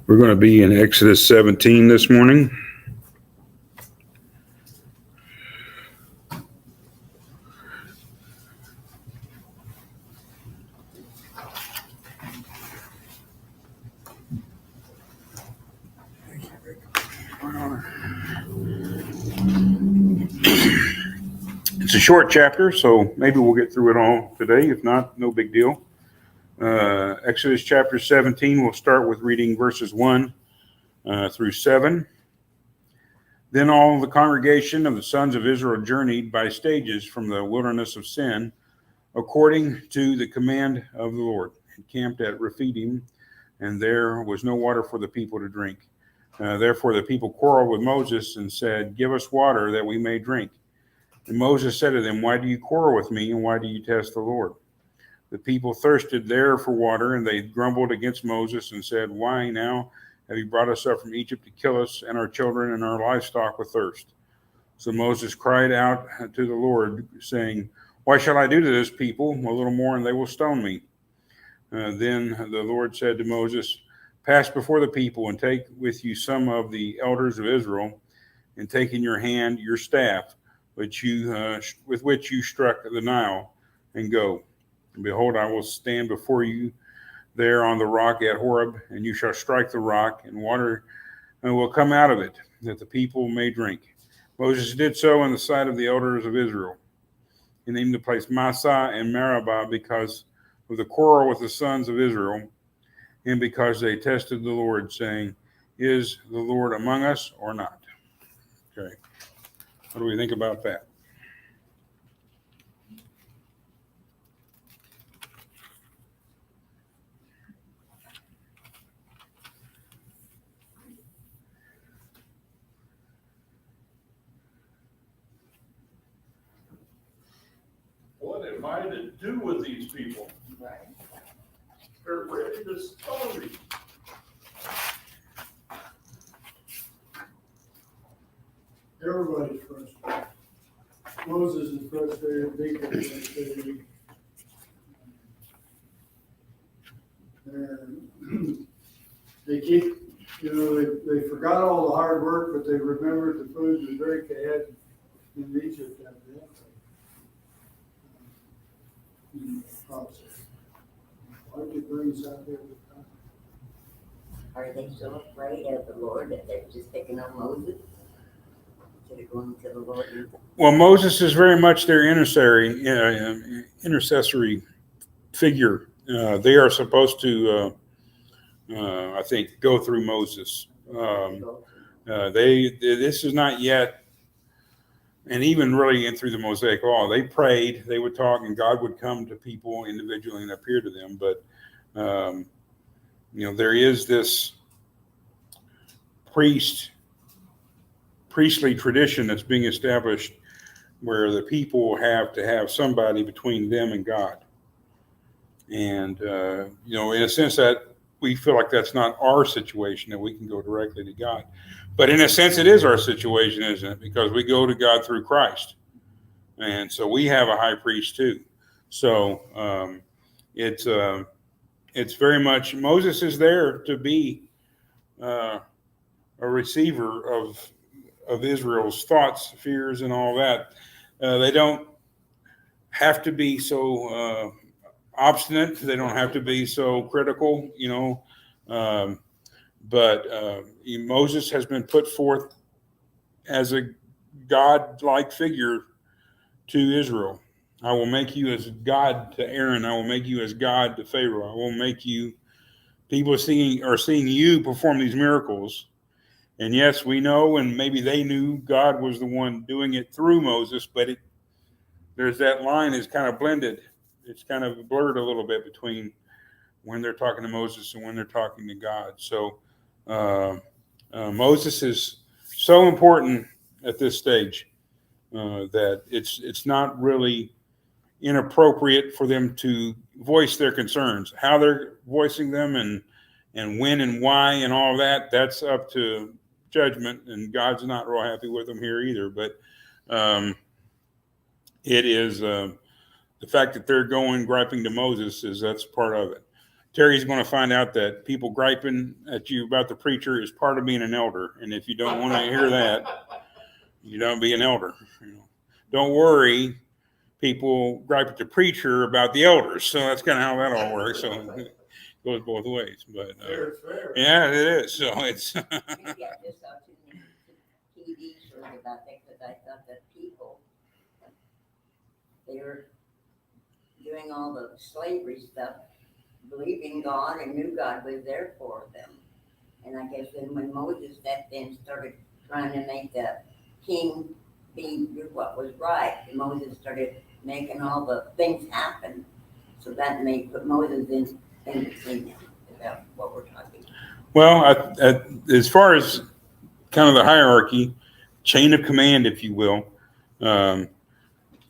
We're going to be in Exodus 17 this morning. It's a short chapter, so maybe we'll get through it all today. If not, no big deal. Exodus chapter 17, we'll start with reading verses 1 through 7. Then all the congregation of the sons of Israel journeyed by stages from the wilderness of Sin, according to the command of the Lord, and camped at Rephidim, and there was no water for the people to drink. Therefore the people quarreled with Moses and said, "Give us water that we may drink." And Moses said to them, "Why do you quarrel with me, and why do you test the Lord?" The people thirsted there for water, and they grumbled against Moses and said, "Why now have you brought us up from Egypt to kill us and our children and our livestock with thirst?" So Moses cried out to the Lord, saying, "Why shall I do to this people? A little more, and they will stone me." Then the Lord said to Moses, "Pass before the people and take with you some of the elders of Israel, and take in your hand your staff, with which you struck the Nile, and go. And behold, I will stand before you there on the rock at Horeb, and you shall strike the rock, and water will come out of it, that the people may drink." Moses did so in the sight of the elders of Israel. He named the place Massah and Meribah because of the quarrel with the sons of Israel, and because they tested the Lord, saying, "Is the Lord among us or not?" Okay. What do we think about that? What am I to do with these people? Right. They're ready to stone me. Everybody's frustrated. Moses is frustrated, Deacon is frustrated. And they keep, they forgot all the hard work, but they remembered the food and drink they had in Egypt that day. Process. Why did you bring us out here this time? Are they so afraid of the Lord that they're just picking on Moses instead of going to the Lord? Well, Moses is very much their intercessory figure. They are supposed to, I think, go through Moses. This is not yet, and even really in through the Mosaic Law, they prayed, they would talk, and God would come to people individually and appear to them. But there is this priestly tradition that's being established where the people have to have somebody between them and God. And, in a sense that we feel like that's not our situation, that we can go directly to God. But in a sense, it is our situation, isn't it? Because we go to God through Christ. And so we have a high priest too. So it's very much, Moses is there to be a receiver of Israel's thoughts, fears, and all that. They don't have to be so obstinate. They don't have to be so critical, but Moses has been put forth as a God-like figure to Israel. "I will make you as God to Aaron. I will make you as God to Pharaoh. I will make you." People are seeing you perform these miracles. And yes, we know, and maybe they knew God was the one doing it through Moses, but there's that line is kind of blended. It's kind of blurred a little bit between when they're talking to Moses and when they're talking to God. So Moses is so important at this stage that it's not really inappropriate for them to voice their concerns. How they're voicing them and when and why and all that, that's up to judgment, and God's not real happy with them here either. But it is the fact that they're going griping to Moses that's part of it. Terry's going to find out that people griping at you about the preacher is part of being an elder. And if you don't want to hear that, you don't be an elder. You know. Don't worry, people gripe at the preacher about the elders. So that's kind of how that all works. So it goes both ways. But Fair, fair. yeah, it is. So it's Maybe I just saw too many TV shows about that, because I thought that people, they were doing all the slavery stuff, believing God and knew God was there for them. And I guess then when Moses stepped in, started trying to make the king be what was right, and Moses started making all the things happen. So that put Moses in the kingdom. Is that what we're talking about? well, as far as kind of the hierarchy, chain of command, if you will,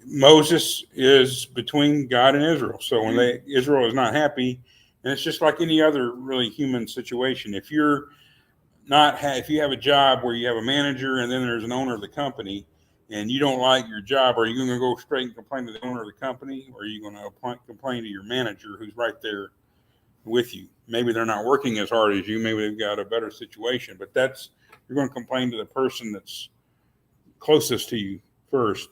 Moses is between God and Israel. So when Israel is not happy, and it's just like any other really human situation. If you're not, if you have a job where you have a manager and then there's an owner of the company, and you don't like your job, are you going to go straight and complain to the owner of the company, or are you going to complain to your manager who's right there with you? Maybe they're not working as hard as you. Maybe they've got a better situation, but you're going to complain to the person that's closest to you first.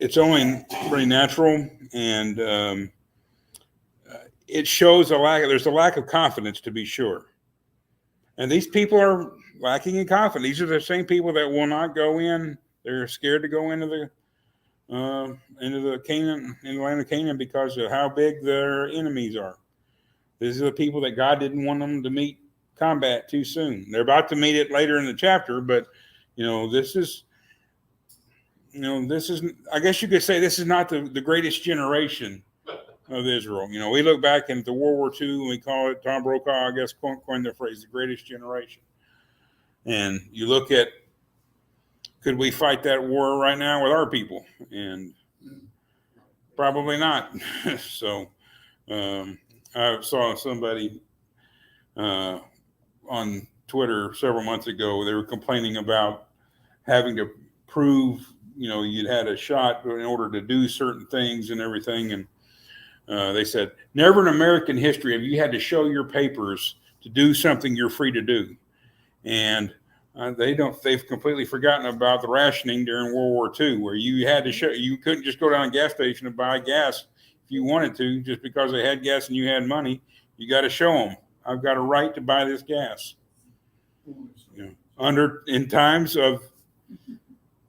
It's only pretty natural, and it shows there's a lack of confidence, to be sure. And these people are lacking in confidence. These are the same people that will not go in. They're scared to go into the land of Canaan because of how big their enemies are. These are the people that God didn't want them to meet combat too soon. They're about to meet it later in the chapter, but this is, I guess you could say this is not the greatest generation of Israel. We look back into World War II and we call it, Tom Brokaw, I guess, coined the phrase, the greatest generation. And you look at, could we fight that war right now with our people? And probably not. So I saw somebody on Twitter several months ago, they were complaining about having to prove, you'd had a shot in order to do certain things and everything. And they said, never in American history have you had to show your papers to do something you're free to do. And they've completely forgotten about the rationing during World War II, where you had to show, you couldn't just go down a gas station and buy gas if you wanted to, just because they had gas and you had money. You got to show them, I've got a right to buy this gas. In times of,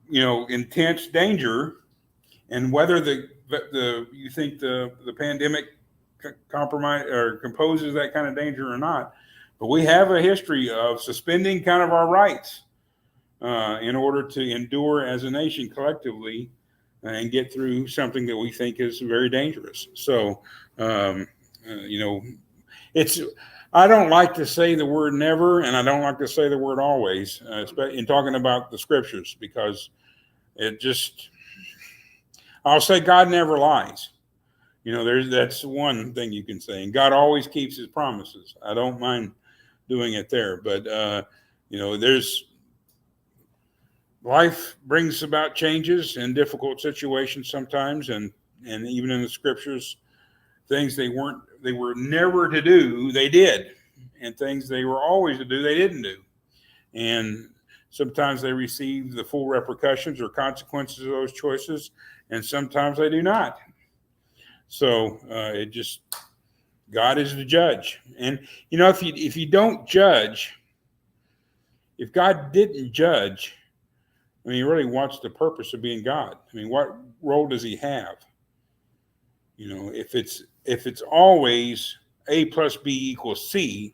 intense danger, and whether you think the pandemic compromise or composes that kind of danger or not, but we have a history of suspending kind of our rights in order to endure as a nation collectively and get through something that we think is very dangerous. So, I don't like to say the word never, and I don't like to say the word always, in talking about the scriptures, because I'll say God never lies. That's one thing you can say. And God always keeps his promises. I don't mind doing it there. But, life brings about changes and difficult situations sometimes. And even in the scriptures, things they were never to do, they did. And things they were always to do, they didn't do. And sometimes they receive the full repercussions or consequences of those choices, and sometimes they do not. So God is the judge. And, if you don't judge, if God didn't judge, really, what's the purpose of being God? What role does he have? If it's always A plus B equals C,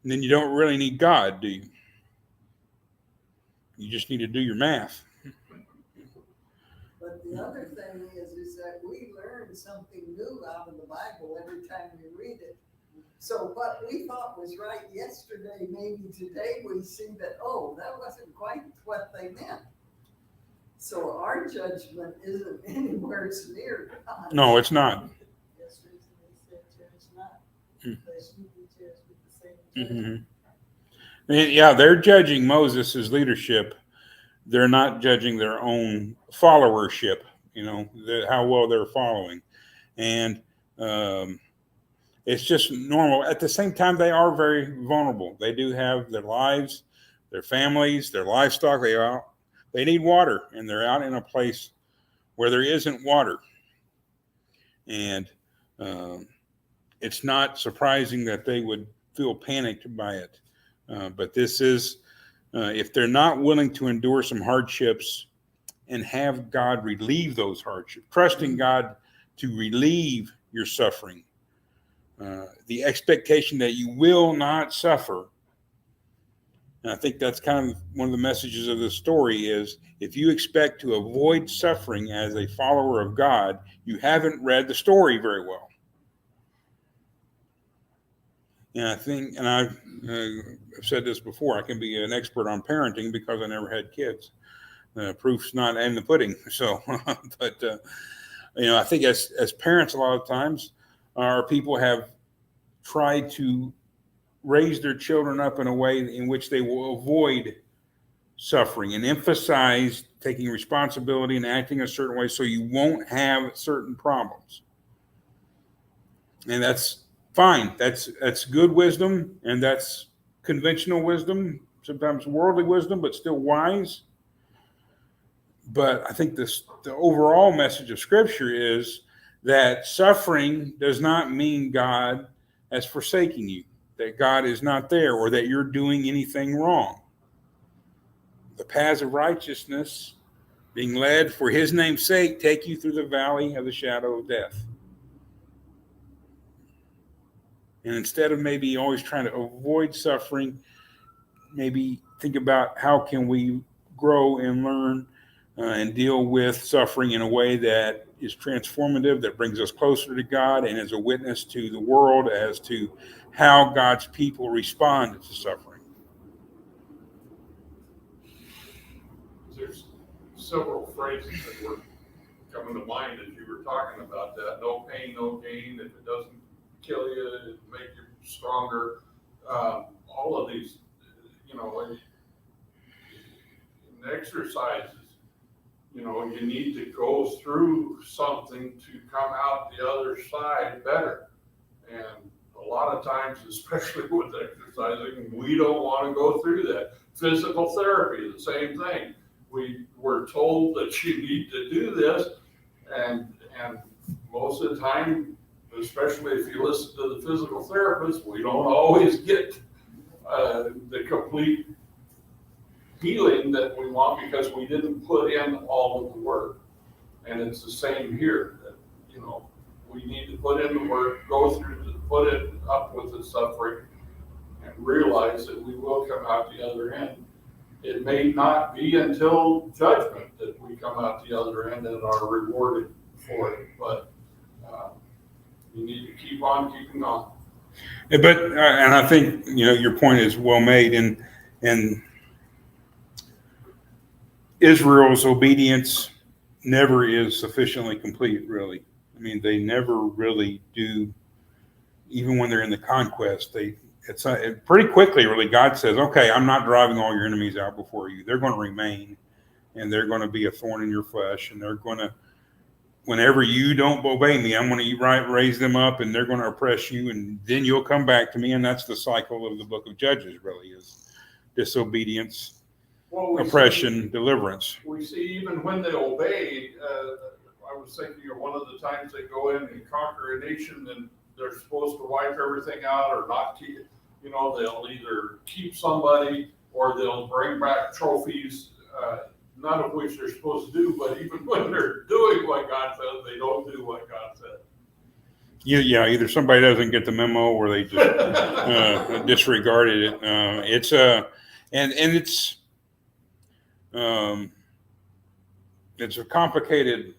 then you don't really need God, do you? You just need to do your math. But the other thing is that we learn something new out of the Bible every time we read it. So what we thought was right yesterday, maybe today we see that, that wasn't quite what they meant. So our judgment isn't anywhere near God. No, it's not. Yesterday they said judge not, unless you be judged with the same judgment. Mm-hmm. Yeah, they're judging Moses' leadership. They're not judging their own followership, how well they're following. And it's just normal. At the same time, they are very vulnerable. They do have their lives, their families, their livestock. They need water, and they're out in a place where there isn't water. And it's not surprising that they would feel panicked by it. But this is, if they're not willing to endure some hardships and have God relieve those hardships, trusting God to relieve your suffering, the expectation that you will not suffer. And I think that's kind of one of the messages of the story is if you expect to avoid suffering as a follower of God, you haven't read the story very well. And I think, and I've said this before, I can be an expert on parenting because I never had kids. Proof's not in the pudding. So, but, I think as parents, a lot of times, our people have tried to raise their children up in a way in which they will avoid suffering and emphasize taking responsibility and acting a certain way so you won't have certain problems. And that's fine. That's good wisdom, and that's conventional wisdom, sometimes worldly wisdom, but still wise. But I think the overall message of Scripture is that suffering does not mean God has forsaken you, that God is not there, or that you're doing anything wrong. The paths of righteousness, being led for his name's sake, take you through the valley of the shadow of death. And instead of maybe always trying to avoid suffering, maybe think about how can we grow and learn and deal with suffering in a way that is transformative, that brings us closer to God and is a witness to the world as to how God's people respond to suffering. There's several phrases that were coming to mind as you were talking about that. No pain, no gain. If it doesn't kill you, it'll make you stronger. All of these, in exercises, you need to go through something to come out the other side better. And a lot of times, especially with exercising, we don't want to go through that. Physical therapy, the same thing. We were told that you need to do this, and most of the time, especially if you listen to the physical therapist, we don't always get the complete healing that we want because we didn't put in all of the work. And it's the same here, that, we need to put in the work, put it up with the suffering, and realize that we will come out the other end. It may not be until judgment that we come out the other end and are rewarded for it, but you need to keep on keeping on. But and I think your point is well made, and Israel's obedience never is sufficiently complete, really. I mean, they never really do, even when they're in the conquest. It's pretty quickly, really, God says, okay, I'm not driving all your enemies out before you. They're going to remain, and they're going to be a thorn in your flesh, and they're going to, whenever you don't obey me, I'm going to raise them up, and they're going to oppress you, and then you'll come back to me. And that's the cycle of the book of Judges, really, is disobedience, oppression, deliverance. We see even when they obey, I was thinking of one of the times they go in and conquer a nation and they're supposed to wipe everything out or not keep, they'll either keep somebody or they'll bring back trophies, none of which they're supposed to do, but even when they're doing what God says, they don't do what God said. Yeah, either somebody doesn't get the memo or they just disregarded it. It's a complicated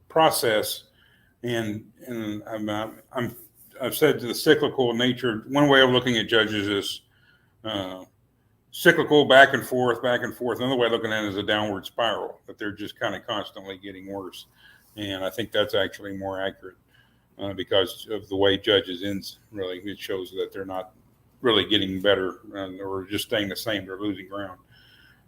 process, and I've said the cyclical nature. One way of looking at Judges is cyclical, back and forth. Another way of looking at it is a downward spiral, that they're just kind of constantly getting worse. And I think that's actually more accurate because of the way Judges ends. Really, it shows that they're not really getting better or just staying the same. They're losing ground.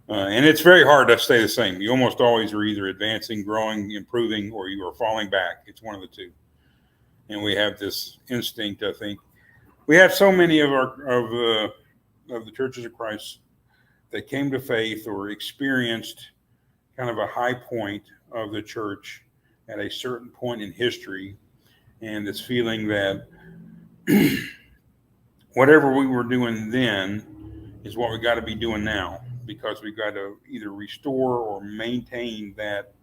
And it's very hard to stay the same. You almost always are either advancing, growing, improving, or you are falling back. It's one of the two. And we have this instinct, I think. We have so many of the churches of Christ that came to faith or experienced kind of a high point of the church at a certain point in history, and this feeling that whatever we were doing then is what we got to be doing now, because we've got to either restore or maintain that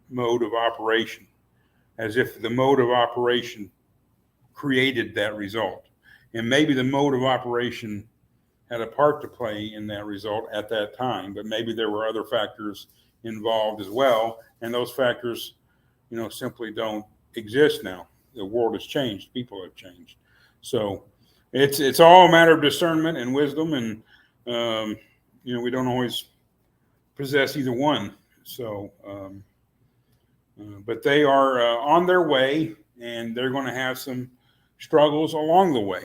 mode of operation, as if the mode of operation created that result. And maybe the mode of operation had a part to play in that result at that time, but maybe there were other factors involved as well, and those factors, simply don't exist now. The world has changed, people have changed. So it's all a matter of discernment and wisdom, and we don't always possess either one. So, but they are on their way, and they're going to have some struggles along the way.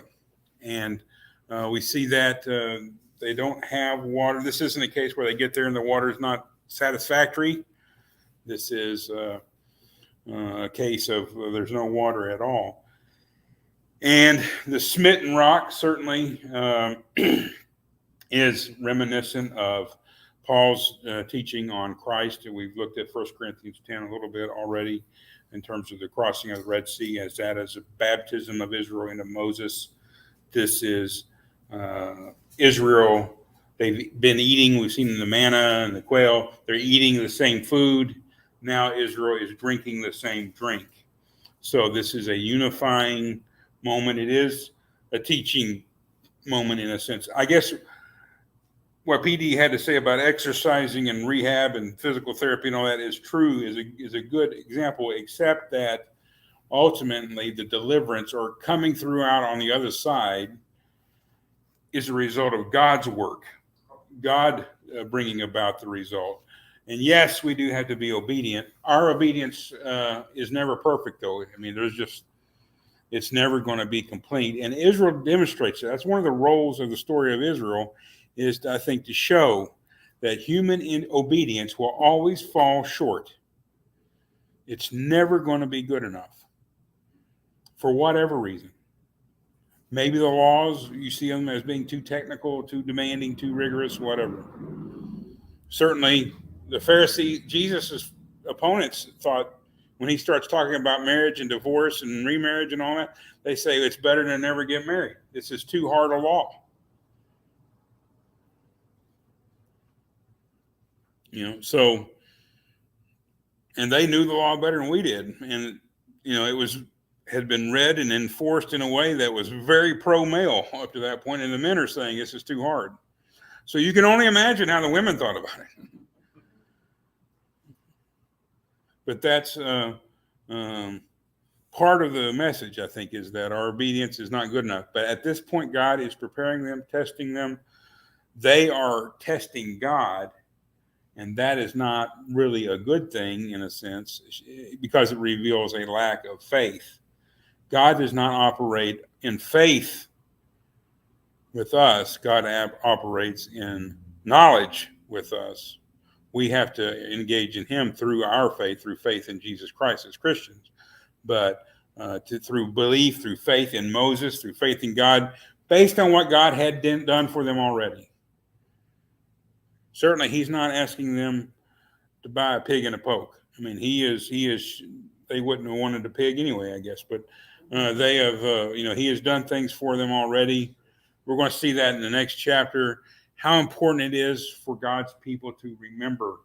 And we see that they don't have water. This isn't a case where they get there and the water is not satisfactory. This is a case of there's no water at all. And the smitten rock certainly is reminiscent of Paul's teaching on Christ. And we've looked at 1 Corinthians 10 a little bit already in terms of the crossing of the Red Sea, as that as a baptism of Israel into Moses. This is Israel. They've been eating, we've seen the manna and the quail, they're eating the same food. Now Israel is drinking the same drink. So this is a unifying moment. It is a teaching moment in a sense. I guess what PD had to say about exercising and rehab and physical therapy and all that is true, is a good example, except that ultimately the deliverance or coming through out on the other side is a result of God's work, God bringing about the result. And yes, we do have to be obedient. Our obedience is never perfect, though. I mean, it's never going to be complete. And Israel demonstrates that. That's one of the roles of the story of Israel, is, I think, to show that human obedience will always fall short. It's never going to be good enough for whatever reason. Maybe the laws, you see them as being too technical, too demanding, too rigorous, whatever. Certainly, the Pharisee, Jesus' opponents thought, when he starts talking about marriage and divorce and remarriage and all that, they say it's better to never get married. This is too hard a law. So, and they knew the law better than we did. And, it had been read and enforced in a way that was very pro-male up to that point, and the men are saying this is too hard. So you can only imagine how the women thought about it. But that's part of the message, I think, is that our obedience is not good enough. But at this point, God is preparing them, testing them. They are testing God, and that is not really a good thing in a sense, because it reveals a lack of faith. God does not operate in faith with us. God operates in knowledge with us. We have to engage in him through our faith, through faith in Jesus Christ as Christians. But through belief, through faith in Moses, through faith in God, based on what God had done for them already. Certainly, he's not asking them to buy a pig and a poke. I mean, he is, they wouldn't have wanted a pig anyway, I guess. But they have, he has done things for them already. We're going to see that in the next chapter, how important it is for God's people to remember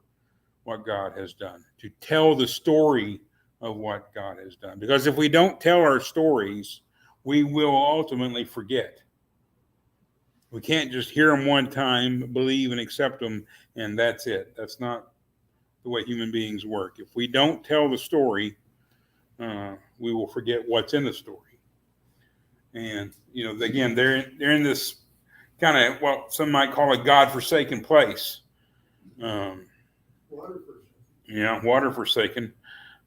what God has done, to tell the story of what God has done. Because if we don't tell our stories, we will ultimately forget. We can't just hear them one time, believe and accept them, and that's it. That's not the way human beings work. If we don't tell the story, we will forget what's in the story. And, again, they're in this kind of, well, some might call it God-forsaken place. Water forsaken.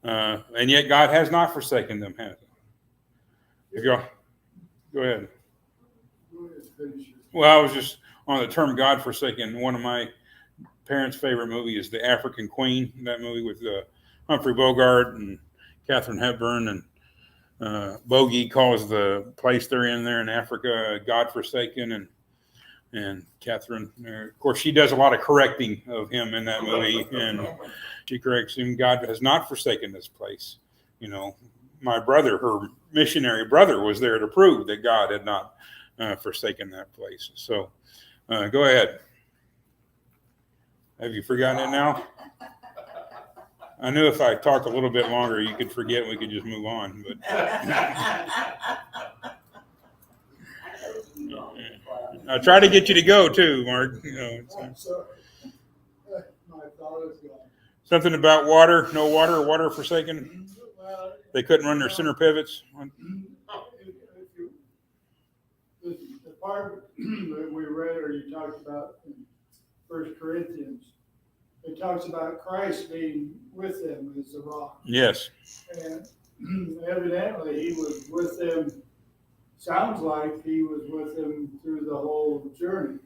And yet God has not forsaken them, has he? Go ahead. Well, I was just on the term God-forsaken. One of my parents' favorite movie is The African Queen. That movie with Humphrey Bogart and Katharine Hepburn, and Bogey calls the place they're in there in Africa godforsaken, and Catherine, of course, she does a lot of correcting of him in that movie, and she corrects him. God has not forsaken this place. You know, my brother, her missionary brother, was there to prove that God had not forsaken that place. So, go ahead. Have you forgotten it now? I knew if I talked a little bit longer, you could forget and we could just move on. But I try to get you to go too, Mark. You know, I'm sorry. My thought is gone. something about water, no water, water forsaken. Well, They couldn't run their center pivots. the part that we read or you talked about in 1 Corinthians, it talks about Christ being with them as the rock. Yes. And evidently he was with them, sounds like he was with them through the whole journey.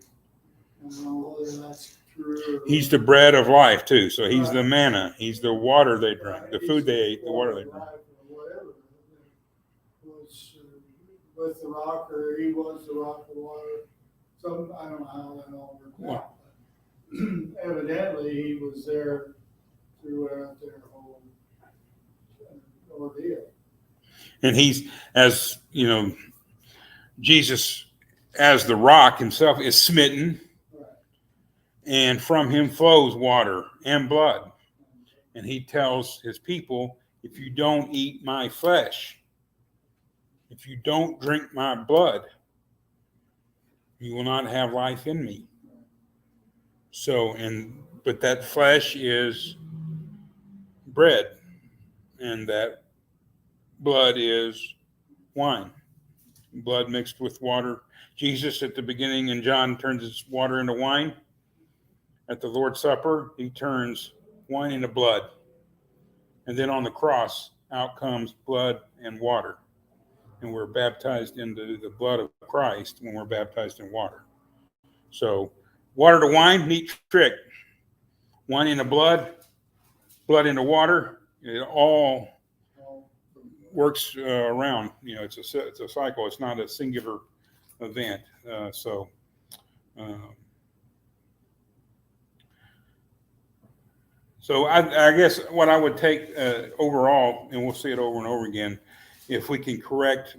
I don't know whether that's true. He's the bread of life too. So he's the manna. He's the water they drank, the food they ate, the water they drank. Whatever was with the rock, or he was the rock of water. Some, I don't know how that all worked out. But evidently he was there throughout their whole ordeal. And he's, as you know, Jesus as the rock himself is smitten, Right. and from him flows water and blood. And he tells his people, if you don't eat my flesh, if you don't drink my blood, you will not have life in me. So, but that flesh is bread, and that blood is wine. Blood mixed with water. Jesus at the beginning in John turns his water into wine. At the Lord's Supper, he turns wine into blood. And then on the cross, out comes blood and water. And we're baptized into the blood of Christ when we're baptized in water. So, water to wine, neat trick. Wine into blood, blood into water. It all works around. You know, it's a cycle. It's not a singular event. So I guess what I would take overall, and we'll see it over and over again, if we can correct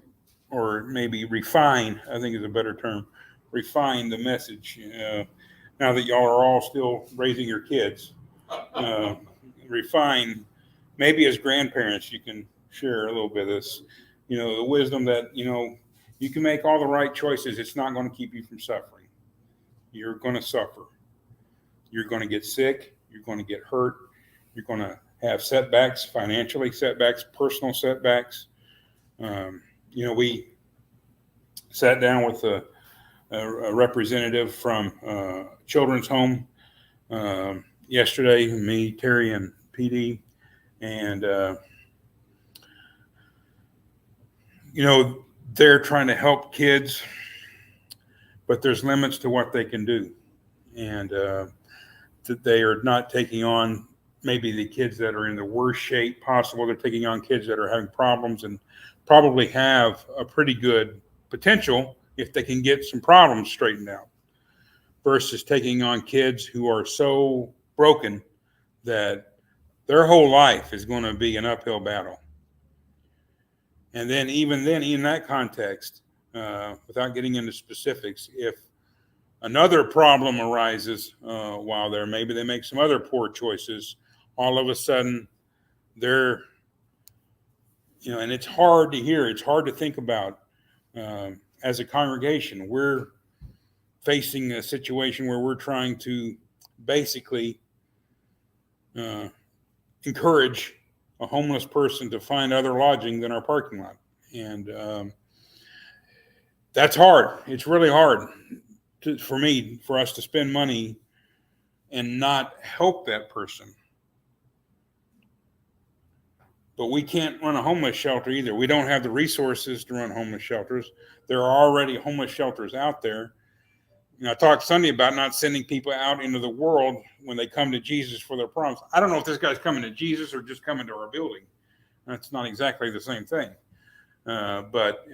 or maybe refine, I think is a better term, refine the message. Now that y'all are all still raising your kids, refine, maybe as grandparents, you can share a little bit of this, you know, the wisdom that, you know, you can make all the right choices. It's not going to keep you from suffering. You're going to suffer. You're going to get sick. You're going to get hurt. You're going to have setbacks, financially setbacks, personal setbacks. You know, we sat down with a representative from Children's Home yesterday, me, Terry, and PD. And, you know, they're trying to help kids, but there's limits to what they can do. And that they are not taking on maybe the kids that are in the worst shape possible. They're taking on kids that are having problems and probably have a pretty good potential if they can get some problems straightened out, versus taking on kids who are so broken that their whole life is going to be an uphill battle. And then even then, in that context, without getting into specifics, if another problem arises while they're, maybe they make some other poor choices, all of a sudden they're, you know, and it's hard to hear, it's hard to think about. As a congregation, we're facing a situation where we're trying to basically encourage a homeless person to find other lodging than our parking lot. And that's hard. It's really hard for us to spend money and not help that person. But we can't run a homeless shelter either. We don't have the resources to run homeless shelters. There are already homeless shelters out there. I talked Sunday about not sending people out into the world when they come to Jesus for their problems. I don't know if this guy's coming to Jesus or just coming to our building. That's not exactly the same thing. But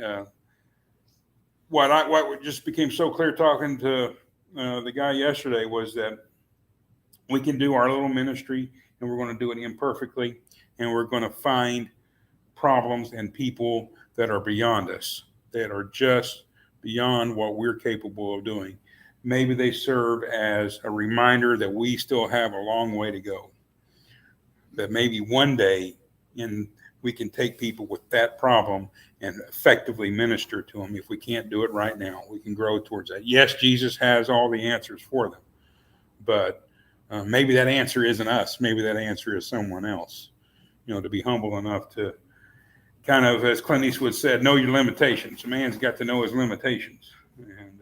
what just became so clear talking to the guy yesterday was that we can do our little ministry, and we're going to do it imperfectly, and we're going to find problems and people that are beyond us, that are just beyond what we're capable of doing. Maybe they serve as a reminder that we still have a long way to go, that maybe one day we can take people with that problem and effectively minister to them. If we can't do it right now, we can grow towards that. Yes, Jesus has all the answers for them, but maybe that answer isn't us. Maybe that answer is someone else. To be humble enough to kind of, as Clint Eastwood said, know your limitations. A man's got to know his limitations. And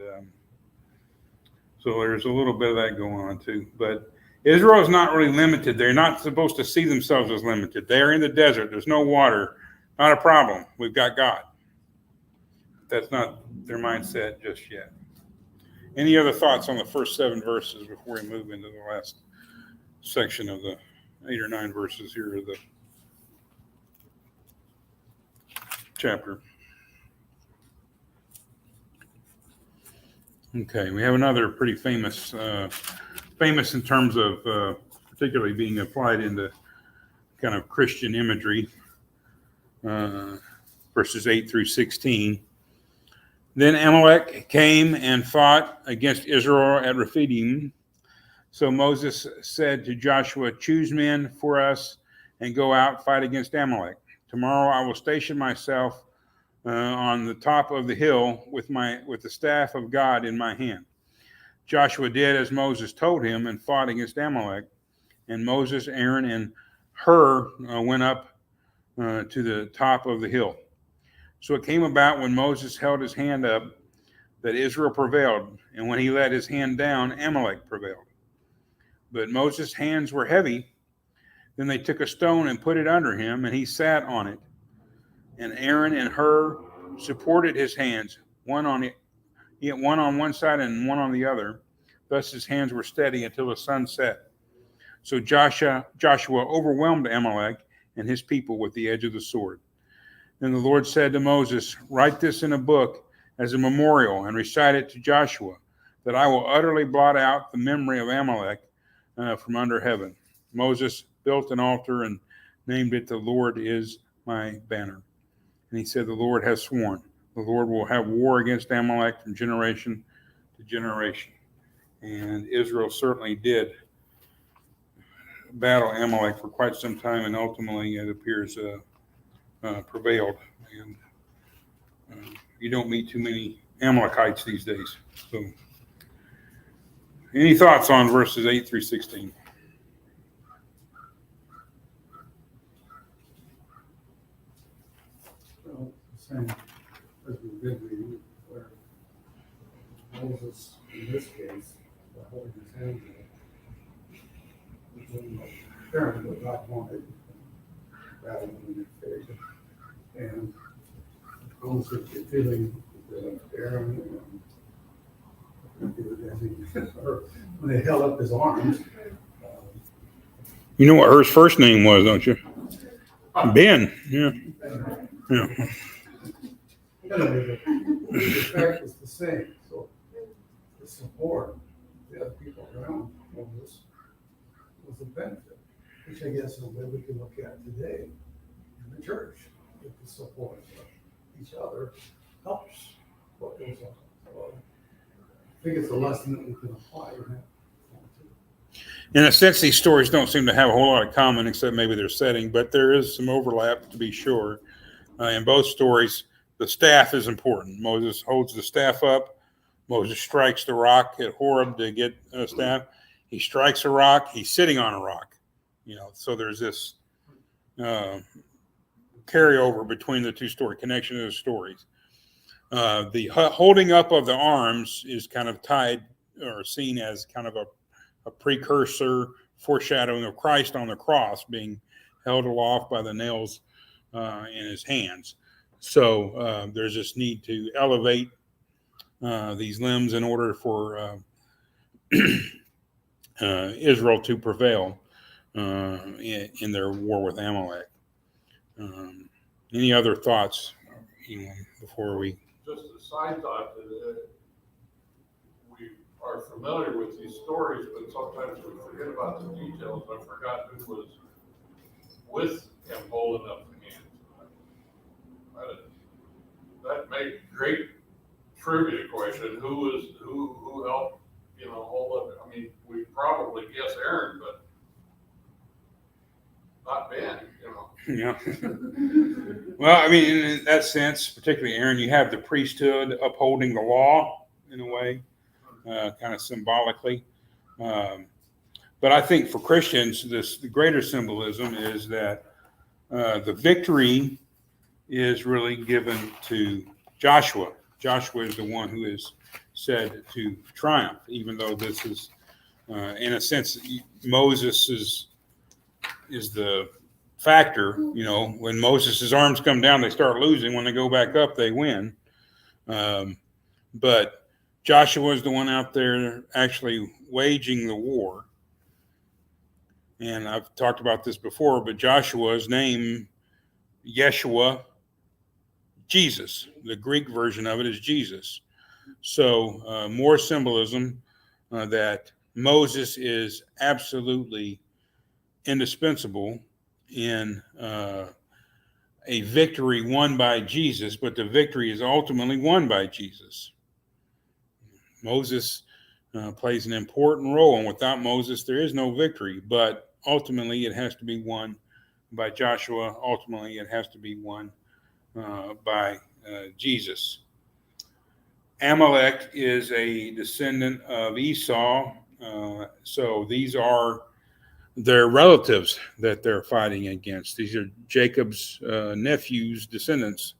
so there's a little bit of that going on too. But Israel is not really limited. They're not supposed to see themselves as limited. They're in the desert. There's no water. Not a problem. We've got God. That's not their mindset just yet. Any other thoughts on the first 7 verses before we move into the last section of the 8 or 9 verses here of the chapter? Okay, we have another pretty famous in terms of particularly being applied into kind of Christian imagery, verses 8 through 16. Then Amalek came and fought against Israel at Rephidim. So Moses said to Joshua, "Choose men for us and go out, fight against Amalek. Tomorrow I will station myself on the top of the hill with the staff of God in my hand." Joshua did as Moses told him and fought against Amalek. And Moses, Aaron, and Hur went up to the top of the hill. So it came about when Moses held his hand up that Israel prevailed, and when he let his hand down, Amalek prevailed. But Moses' hands were heavy. Then they took a stone and put it under him, and he sat on it. And Aaron and Hur supported his hands, one on one side and one on the other. Thus his hands were steady until the sun set. So Joshua overwhelmed Amalek and his people with the edge of the sword. Then the Lord said to Moses, "Write this in a book as a memorial and recite it to Joshua, that I will utterly blot out the memory of Amalek from under heaven." Moses built an altar and named it "The Lord is my banner." And he said, "The Lord has sworn, the Lord will have war against Amalek from generation to generation." And Israel certainly did battle Amalek for quite some time, and ultimately, it appears, prevailed. And you don't meet too many Amalekites these days. So, any thoughts on verses 8 through 16? Well, same as we did read, where Moses, in this case, holding his hand up, apparently what God wanted, rather than in favor. And Moses was feeling that Aaron when they held up his arms. You know what Hur's first name was, don't you? Ben. Yeah. Yeah. Anyway, the effect was the same. So the support the other people around Moses was a benefit, which I guess is a way we can look at today in the church. With the support of each other helps what goes on. So I think it's a lesson that we can apply in that. In a sense, these stories don't seem to have a whole lot of common, except maybe their setting, but there is some overlap, to be sure. In both stories, the staff is important. Moses holds the staff up. Moses strikes the rock at Horeb to get a staff. He strikes a rock. He's sitting on a rock. So there's this carryover between the two stories, connection to the stories. The holding up of the arms is kind of tied or seen as kind of a precursor foreshadowing of Christ on the cross being held aloft by the nails in his hands. So there's this need to elevate these limbs in order for Israel to prevail in their war with Amalek. Any other thoughts, before we? Just a side thought that we are familiar with these stories, but sometimes we forget about the details. I forgot who was with him holding up the hands. That made great trivia question. Who helped, hold up? I mean, we probably guess Aaron, but not Ben, Yeah. Well, I mean, in that sense, particularly Aaron, you have the priesthood upholding the law in a way, kind of symbolically. But I think for Christians, the greater symbolism is that the victory is really given to Joshua. Joshua is the one who is said to triumph, even though this is, in a sense, Moses is the factor. When Moses' arms come down, they start losing. When they go back up, they win. But Joshua is the one out there actually waging the war. And I've talked about this before, but Joshua's name, Yeshua, Jesus. The Greek version of it is Jesus. So more symbolism that Moses is absolutely indispensable in a victory won by Jesus, but the victory is ultimately won by Jesus. Moses plays an important role, and without Moses, there is no victory, but ultimately it has to be won by Joshua. Ultimately, it has to be won by Jesus. Amalek is a descendant of Esau, so these are their relatives that they're fighting against. These are Jacob's nephews, descendants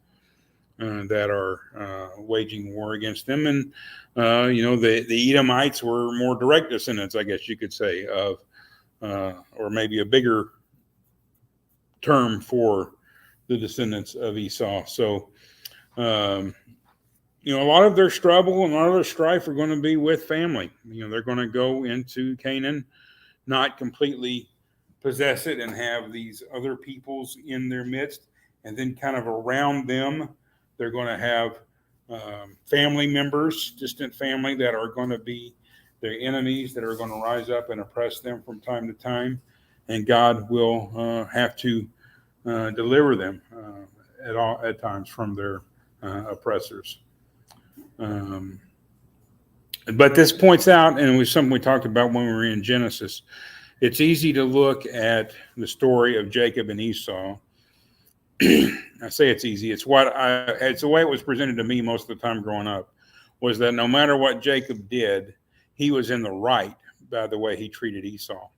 that are waging war against them. And, the Edomites were more direct descendants, I guess you could say, of, or maybe a bigger term for the descendants of Esau. So, a lot of their struggle and a lot of their strife are going to be with family. They're going to go into Canaan, not completely possess it, and have these other peoples in their midst. And then kind of around them, they're going to have family members, distant family, that are going to be their enemies, that are going to rise up and oppress them from time to time. And God will have to deliver them at times from their oppressors. But this points out, and it was something we talked about when we were in Genesis, it's easy to look at the story of Jacob and Esau. I say it's easy. It's the way it was presented to me most of the time growing up, was that no matter what Jacob did, he was in the right by the way he treated Esau.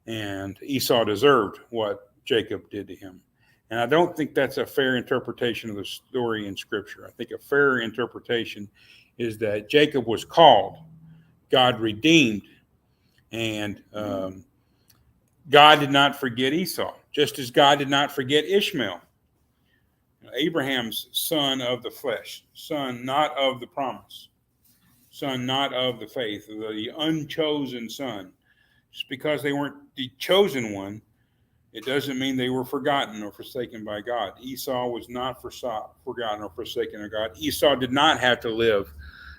And Esau deserved what Jacob did to him. And I don't think that's a fair interpretation of the story in Scripture. I think a fair interpretation is that Jacob was called, God redeemed, and God did not forget Esau, just as God did not forget Ishmael, Abraham's son of the flesh, son not of the promise, son not of the faith, the unchosen son. Just because they weren't the chosen one, it doesn't mean they were forgotten or forsaken by God. Esau was not forgotten or forsaken by God. Esau did not have to live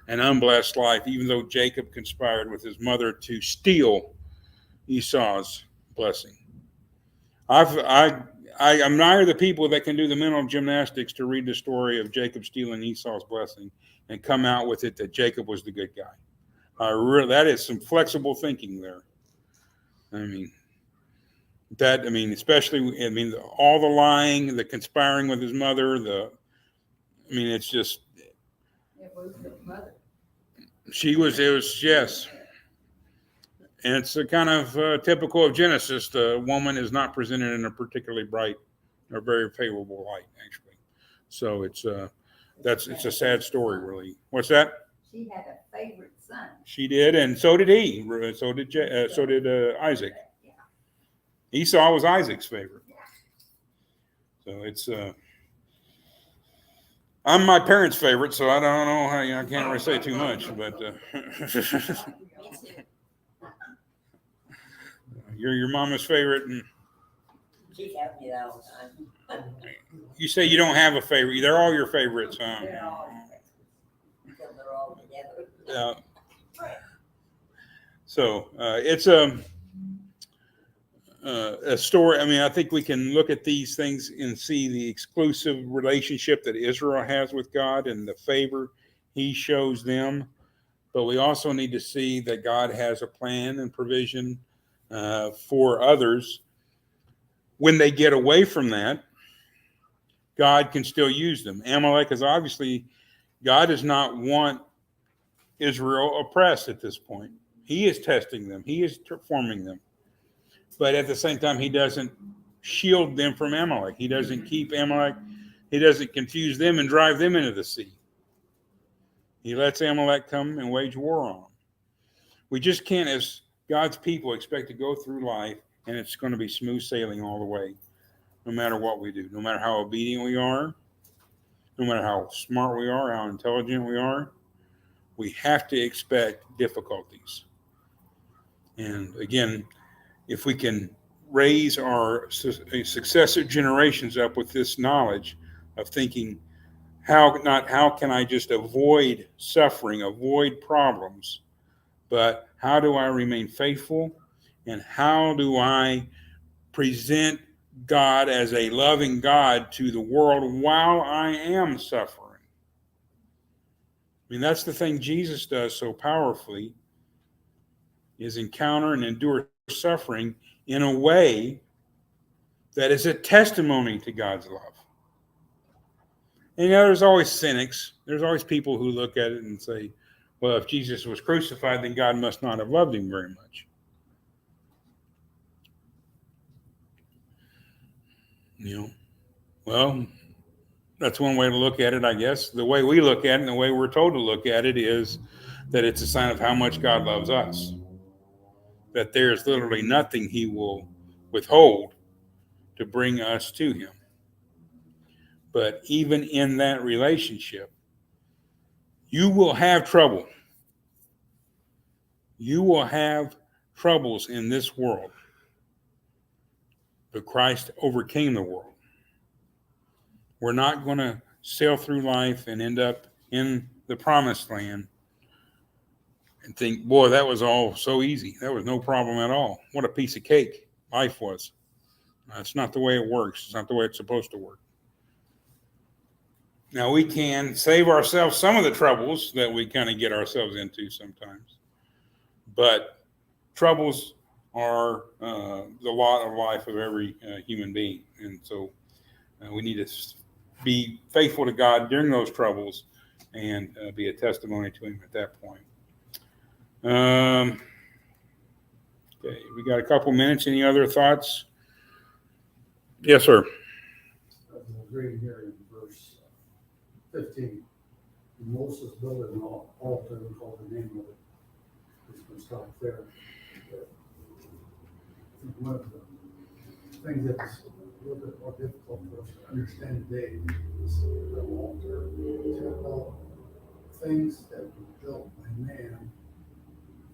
an unblessed life, even though Jacob conspired with his mother to steal Esau's blessing. I admire the people that can do the mental gymnastics to read the story of Jacob stealing Esau's blessing and come out with it that Jacob was the good guy. That is some flexible thinking there. Especially all the lying, the conspiring with his mother, it's just. It was the mother. Yes. And it's a kind of typical of Genesis. The woman is not presented in a particularly bright or very favorable light, actually. So it's a sad story, really. What's that? She had a favorite son. She did, and so did he. So did Isaac. Yeah. Esau was Isaac's favorite. So it's I'm my parents' favorite, so I don't know how I can't really say too much, but Me too. you're your mama's favorite, and She tells me that all the time. you say you don't have a favorite. They're all your favorites, huh? They're all until they're all together. Yeah. So it's a story. I mean, I think we can look at these things and see the exclusive relationship that Israel has with God and the favor he shows them. But we also need to see that God has a plan and provision for others. When they get away from that, God can still use them. Amalek is obviously, God does not want Israel oppressed at this point. He is testing them. He is forming them. But at the same time, he doesn't shield them from Amalek. He doesn't keep Amalek. He doesn't confuse them and drive them into the sea. He lets Amalek come and wage war on them. We just can't, as God's people, expect to go through life and it's going to be smooth sailing all the way, no matter what we do, no matter how obedient we are, no matter how smart we are, how intelligent we are. We have to expect difficulties. And again, if we can raise our successive generations up with this knowledge of thinking, how can I just avoid suffering, avoid problems, but how do I remain faithful, and how do I present God as a loving God to the world while I am suffering? I mean, that's the thing Jesus does so powerfully, is encounter and endure suffering in a way that is a testimony to God's love. And there's always cynics. There's always people who look at it and say, well, if Jesus was crucified, then God must not have loved him very much. Well, that's one way to look at it, I guess. The way we look at it and the way we're told to look at it is that it's a sign of how much God loves us. That there's literally nothing he will withhold to bring us to him. But even in that relationship, you will have trouble. You will have troubles in this world. But Christ overcame the world. We're not going to sail through life and end up in the promised land and think, boy, that was all so easy. That was no problem at all. What a piece of cake life was. That's not the way it works. It's not the way it's supposed to work. Now, we can save ourselves some of the troubles that we kind of get ourselves into sometimes. But troubles are the lot of life of every human being. And so we need to be faithful to God during those troubles and be a testimony to him at that point. Okay, we got a couple minutes. Any other thoughts? Yes, sir. I was reading here in verse 15. Moses built an altar and called the name of it. It's going to stop there. I think one of the things that's a little bit more difficult for us to understand today is the altar. Typical things that were built by man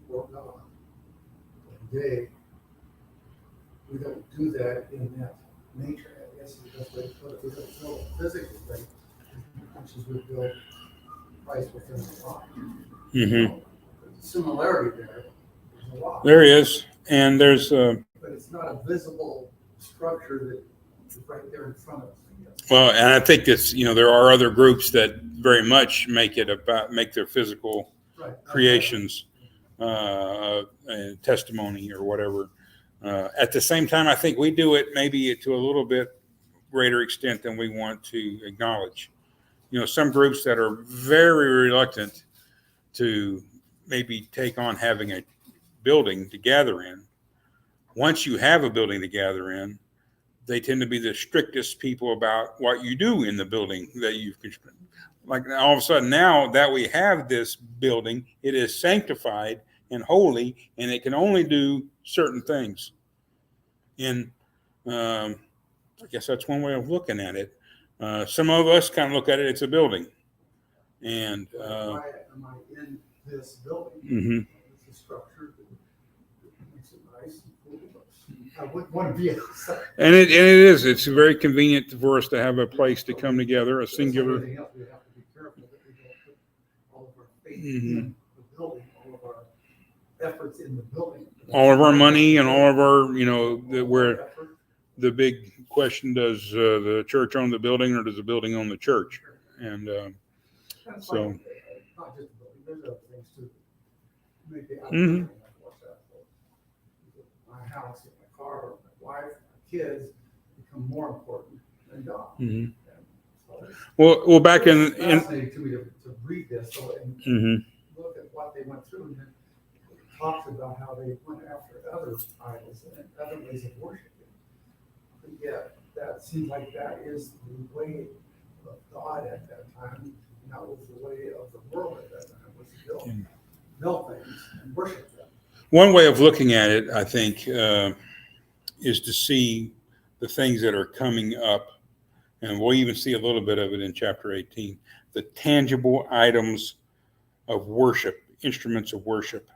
for God. Today, we don't do that in that nature, I guess is the best way to put it. We don't build a physical thing, which is we build Christ within the rock. Mm-hmm. There's a similarity there. There's a lot. There is. And there's... but it's not a visible structure that is right there in front of us, I guess. Well, and I think it's, there are other groups that very much make their physical creations testimony or whatever. At the same time, I think we do it maybe to a little bit greater extent than we want to acknowledge. Some groups that are very reluctant to maybe take on having a building to gather in. Once you have a building to gather in, they tend to be the strictest people about what you do in the building that you've constructed. Like all of a sudden now that we have this building, it is sanctified and holy, and it can only do certain things. And I guess that's one way of looking at it. Some of us kind of look at it, it's a building. And, Why am I in this building? mhm. It's a structure that makes it nice and cool, but I wouldn't want to be outside. And it is, it's very convenient for us to have a place to come together, a Just like singular. everything else, we have to be careful that we don't put all of our faith Mhm. in the building, all of our efforts in the building. All of our money and all of our, you know, All our where effort. the big question, does the church own the building or does the building own the church? And And it's so- like, not just the building, there's other things too. Maybe I Mhm. watch that. My house, my car, my wife, my kids become more important than God. mhm. And so it's- well, back in, It's fascinating to me to read this, so, and mhm. look at what they went through, and then it talks about how they went after other idols and other ways of worshiping. But yet, that seems like that is the way of God at that time, and that was the way of the world at that time, was to build things and worship them. One way of looking at it, I think, is to see the things that are coming up. And we'll even see a little bit of it in chapter 18, the tangible items of worship, instruments of worship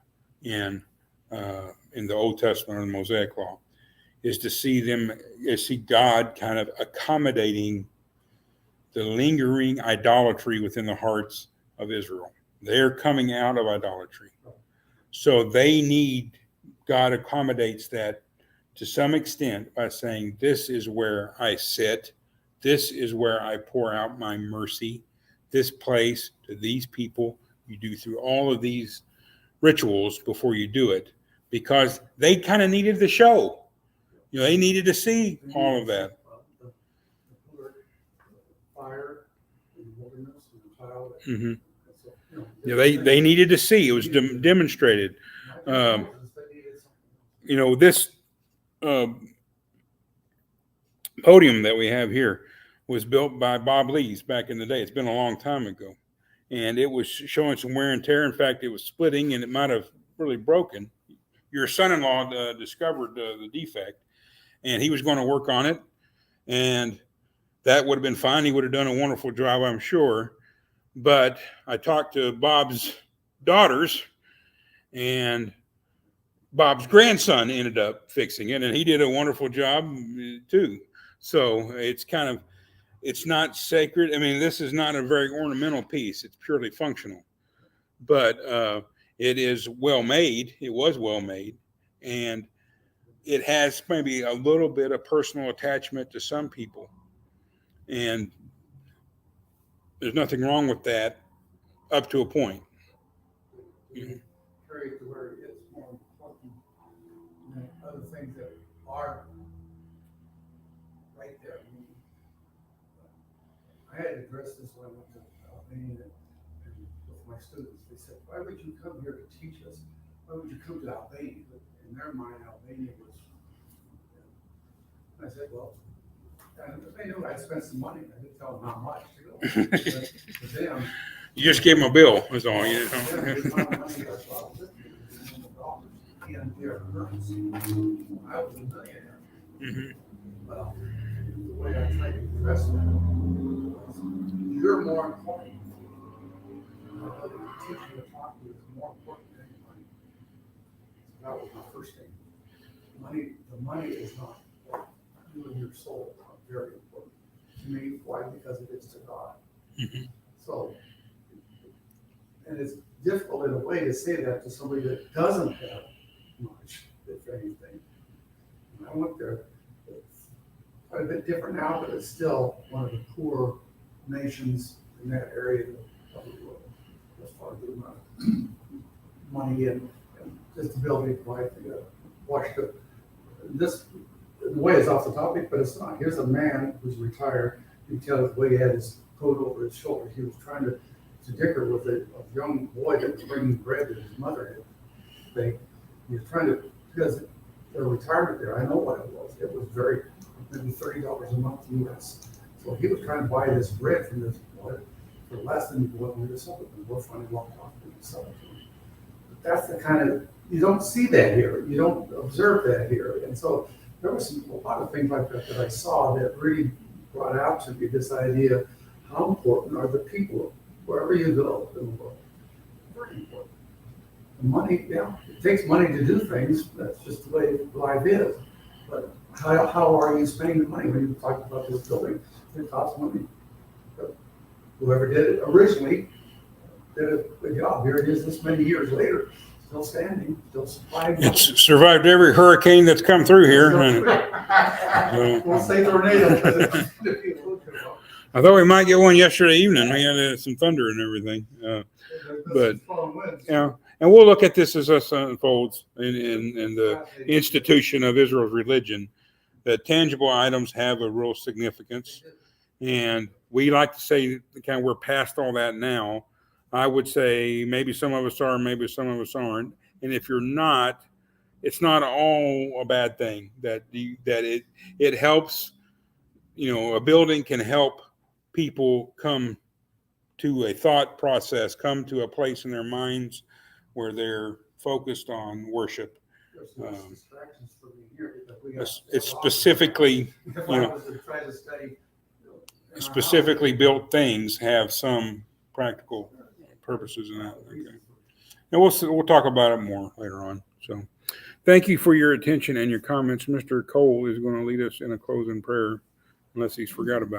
in the Old Testament and the Mosaic Law, is to see them, is see God kind of accommodating the lingering idolatry within the hearts of Israel. They're coming out of idolatry. So they need, God accommodates that to some extent by saying, this is where I sit. This is where I pour out my mercy. This place to these people, you do through all of these rituals before you do it, because they kind of needed the show. You know, they needed to see all of that. The pillar, the fire, the wilderness, and the cloud. Hmm. So, you know, Yeah, they needed to see. It was demonstrated. You know, this podium that we have here was built by Bob Lees back in the day. It's been a long time ago. And it was showing some wear and tear. In fact, it was splitting and it might have really broken. Your son-in-law discovered the defect and he was going to work on it. And that would have been fine. He would have done a wonderful job, I'm sure. But I talked to Bob's daughters and Bob's grandson ended up fixing it, and he did a wonderful job too. So it's kind of, it's not sacred. I mean, this is not a very ornamental piece. It's purely functional, but it is well made. It was well made, and it has maybe a little bit of personal attachment to some people, and there's nothing wrong with that up to a point. Carry it to where it's more important than other things that are right there. I had to address this when I went to Albania and with my students. They said, why would you come here to teach us? Why would you come to Albania? But in their mind, Albania was, I said, well, and they knew I'd spent some money. I didn't tell them how much, you know. But to them, You just gave him a bill, that's all. You know? And their currency. I was a millionaire. Mhm. Well, the way I tried to address that was, you're more important. Teaching and talking is more important than money. So that was my first thing. The money is not important. You and your soul are very important to me. Why? Because it is to God. Mhm. So, and it's difficult in a way to say that to somebody that doesn't have much, if anything. When I went there, it's quite a bit different now, but it's still one of the poor nations in that area of the world, as far as the amount of money and just ability to life. Watch this, in a way, is off the topic, but it's not. Here's a man who's retired. You can tell the way he had his coat over his shoulder. He was trying to dicker with a young boy that was bringing bread that his mother had baked. He was trying to, because their retirement there, I know what it was. It was maybe $30 a month US. So he was trying to buy this bread from this boy for less than what we were selling. And we're finally walked off and sold it to him. But that's the kind of, you don't see that here. You don't observe that here. And so there was a lot of things like that I saw that really brought out to me this idea, how important are the people wherever you go in the world? Very important. The money, yeah, it takes money to do things. That's just the way life is. But how are you spending the money? When you talked about this building, it costs money. But whoever did it originally did a good job. Here it is this many years later, still standing, still supplying. It's survived every hurricane that's come through here. And, We'll say tornado. I thought we might get one yesterday evening. We had some thunder and everything. But, yeah, and we'll look at this as this unfolds in the institution of Israel's religion, that tangible items have a real significance. And we like to say kind of we're past all that now. I would say maybe some of us are, maybe some of us aren't. And if you're not, it's not all a bad thing. That it helps. A building can help people come to a thought process, come to a place in their minds where they're focused on worship. It's specifically, specifically built things have some practical purposes in that. Okay. And we'll talk about it more later on. So thank you for your attention and your comments. Mr. Cole is going to lead us in a closing prayer, unless he's forgot about it.